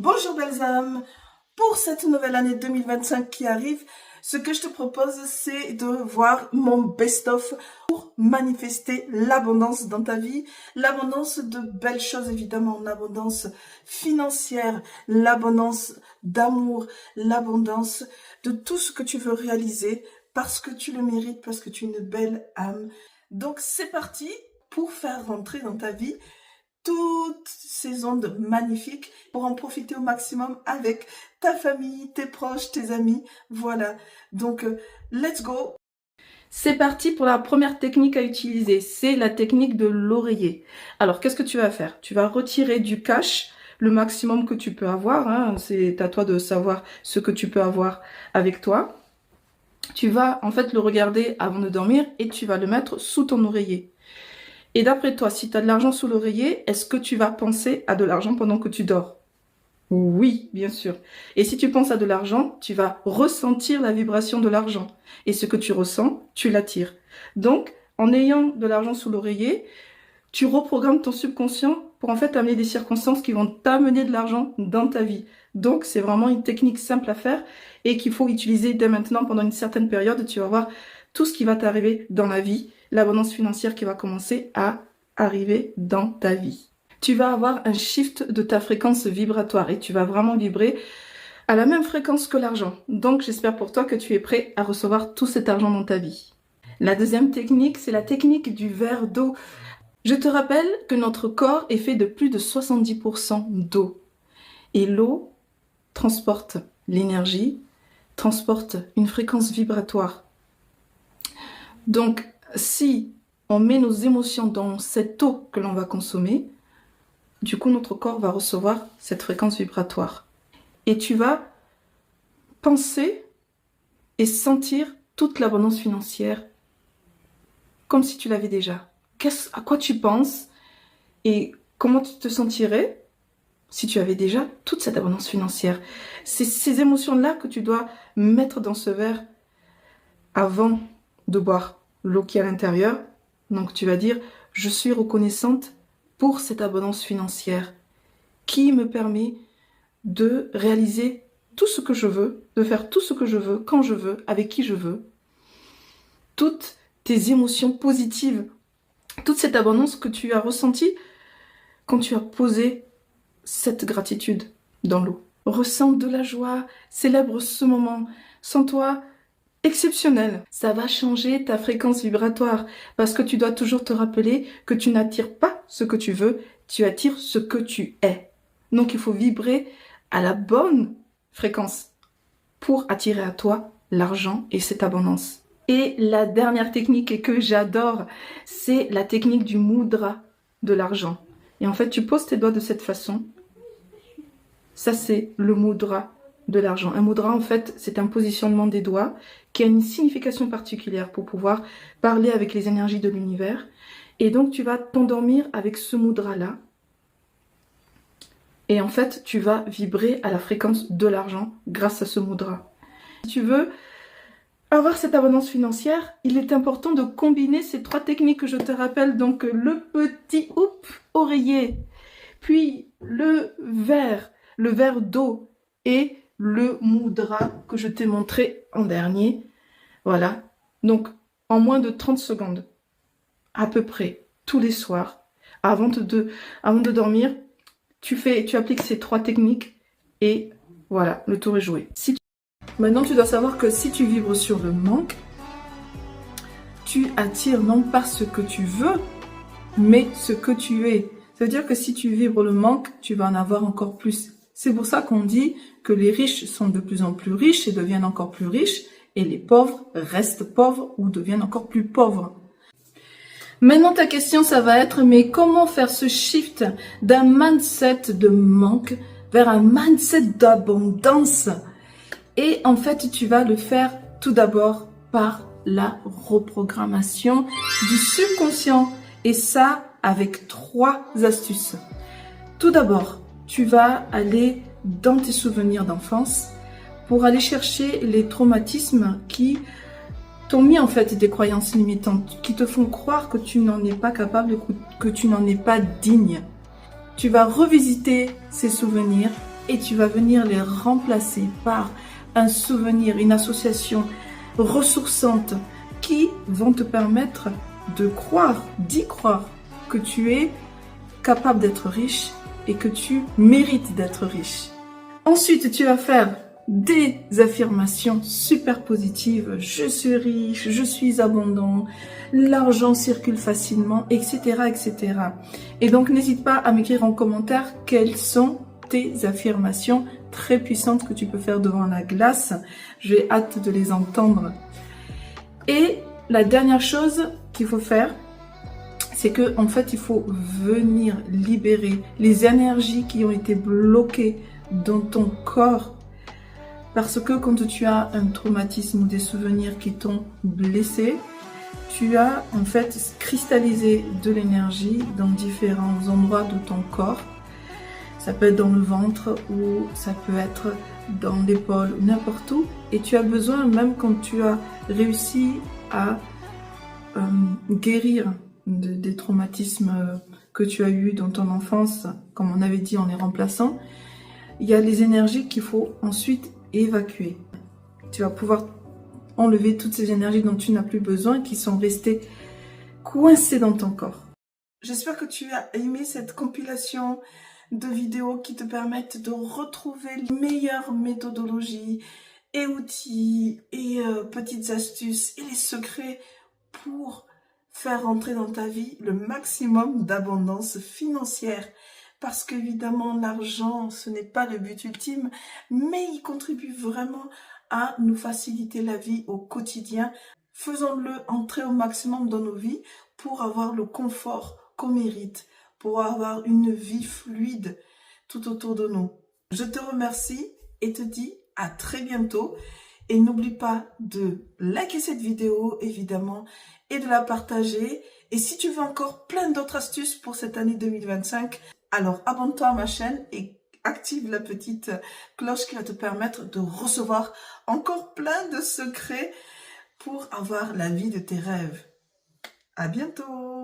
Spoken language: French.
Bonjour belles âmes, pour cette nouvelle année 2025 qui arrive, ce que je te propose c'est de voir mon best-of pour manifester l'abondance dans ta vie, l'abondance de belles choses évidemment, l'abondance financière, l'abondance d'amour, l'abondance de tout ce que tu veux réaliser parce que tu le mérites, parce que tu es une belle âme. Donc c'est parti pour faire rentrer dans ta vie toutes ces ondes magnifiques pour en profiter au maximum avec ta famille, tes proches, tes amis. Voilà. Donc, let's go. C'est parti pour la première technique à utiliser. C'est la technique de l'oreiller. Alors, qu'est-ce que tu vas faire? Tu vas retirer du cash le maximum que tu peux avoir. Hein. C'est à toi de savoir ce que tu peux avoir avec toi. Tu vas en fait le regarder avant de dormir et tu vas le mettre sous ton oreiller. Et d'après toi, si tu as de l'argent sous l'oreiller, est-ce que tu vas penser à de l'argent pendant que tu dors? Oui, bien sûr. Et si tu penses à de l'argent, tu vas ressentir la vibration de l'argent. Et ce que tu ressens, tu l'attires. Donc, en ayant de l'argent sous l'oreiller, tu reprogrammes ton subconscient pour en fait amener des circonstances qui vont t'amener de l'argent dans ta vie. Donc, c'est vraiment une technique simple à faire et qu'il faut utiliser dès maintenant pendant une certaine période. Tu vas voir tout ce qui va t'arriver dans la vie, l'abondance financière qui va commencer à arriver dans ta vie. Tu vas avoir un shift de ta fréquence vibratoire et tu vas vraiment vibrer à la même fréquence que l'argent. Donc, j'espère pour toi que tu es prêt à recevoir tout cet argent dans ta vie. La deuxième technique, c'est la technique du verre d'eau. Je te rappelle que notre corps est fait de plus de 70% d'eau. Et l'eau transporte l'énergie, transporte une fréquence vibratoire. Donc, si on met nos émotions dans cette eau que l'on va consommer, du coup, notre corps va recevoir cette fréquence vibratoire. Et tu vas penser et sentir toute l'abondance financière comme si tu l'avais déjà. À quoi tu penses et comment tu te sentirais si tu avais déjà toute cette abondance financière? C'est ces émotions-là que tu dois mettre dans ce verre avant de boire l'eau qui est à l'intérieur. Donc tu vas dire, je suis reconnaissante pour cette abondance financière qui me permet de réaliser tout ce que je veux, de faire tout ce que je veux, quand je veux, avec qui je veux. Toutes tes émotions positives, toute cette abondance que tu as ressentie quand tu as posé cette gratitude dans l'eau. Ressens de la joie, célèbre ce moment, sens-toi exceptionnel. Ça va changer ta fréquence vibratoire parce que tu dois toujours te rappeler que tu n'attires pas ce que tu veux, tu attires ce que tu es. Donc il faut vibrer à la bonne fréquence pour attirer à toi l'argent et cette abondance. Et la dernière technique que j'adore, c'est la technique du mudra de l'argent. Et en fait, tu poses tes doigts de cette façon. Ça, c'est le mudra de l'argent. Un mudra, en fait, c'est un positionnement des doigts qui a une signification particulière pour pouvoir parler avec les énergies de l'univers. Et donc, tu vas t'endormir avec ce mudra-là. Et en fait, tu vas vibrer à la fréquence de l'argent grâce à ce mudra. Si tu veux avoir cette abondance financière, il est important de combiner ces trois techniques que je te rappelle. Donc, le petit oreiller, puis le verre d'eau et le mudra que je t'ai montré en dernier. Voilà. Donc, en moins de 30 secondes, à peu près, tous les soirs, avant de dormir, tu appliques ces trois techniques et voilà, le tour est joué. Maintenant, tu dois savoir que si tu vibres sur le manque, tu attires non pas ce que tu veux, mais ce que tu es. Ça veut dire que si tu vibres le manque, tu vas en avoir encore plus. C'est pour ça qu'on dit que les riches sont de plus en plus riches et deviennent encore plus riches, et les pauvres restent pauvres ou deviennent encore plus pauvres. Maintenant, ta question, ça va être, mais comment faire ce shift d'un mindset de manque vers un mindset d'abondance? Et en fait, tu vas le faire tout d'abord par la reprogrammation du subconscient. Et ça, avec 3 astuces. Tout d'abord, tu vas aller dans tes souvenirs d'enfance pour aller chercher les traumatismes qui t'ont mis en fait des croyances limitantes, qui te font croire que tu n'en es pas capable, que tu n'en es pas digne. Tu vas revisiter ces souvenirs et tu vas venir les remplacer par un souvenir, une association ressourçante qui vont te permettre de croire, d'y croire que tu es capable d'être riche et que tu mérites d'être riche. Ensuite, tu vas faire des affirmations super positives. Je suis riche, je suis abondant, l'argent circule facilement, etc., etc. Et donc, n'hésite pas à m'écrire en commentaire quelles sont tes affirmations très puissantes que tu peux faire devant la glace. J'ai hâte de les entendre. Et la dernière chose qu'il faut faire, c'est que en fait, il faut venir libérer les énergies qui ont été bloquées dans ton corps. Parce que quand tu as un traumatisme ou des souvenirs qui t'ont blessé, tu as en fait cristallisé de l'énergie dans différents endroits de ton corps. Ça peut être dans le ventre ou ça peut être dans l'épaule, n'importe où. Et tu as besoin, même quand tu as réussi à guérir des traumatismes que tu as eus dans ton enfance, comme on avait dit en les remplaçant, il y a les énergies qu'il faut ensuite évacuer. Tu vas pouvoir enlever toutes ces énergies dont tu n'as plus besoin, qui sont restées coincées dans ton corps. J'espère que tu as aimé cette compilation de vidéos qui te permettent de retrouver les meilleures méthodologies et outils et petites astuces et les secrets pour faire rentrer dans ta vie le maximum d'abondance financière. Parce qu'évidemment, l'argent, ce n'est pas le but ultime, mais il contribue vraiment à nous faciliter la vie au quotidien. Faisons-le entrer au maximum dans nos vies pour avoir le confort qu'on mérite, pour avoir une vie fluide tout autour de nous. Je te remercie et te dis à très bientôt. Et n'oublie pas de liker cette vidéo, évidemment, et de la partager. Et si tu veux encore plein d'autres astuces pour cette année 2025, alors abonne-toi à ma chaîne et active la petite cloche qui va te permettre de recevoir encore plein de secrets pour avoir la vie de tes rêves. À bientôt!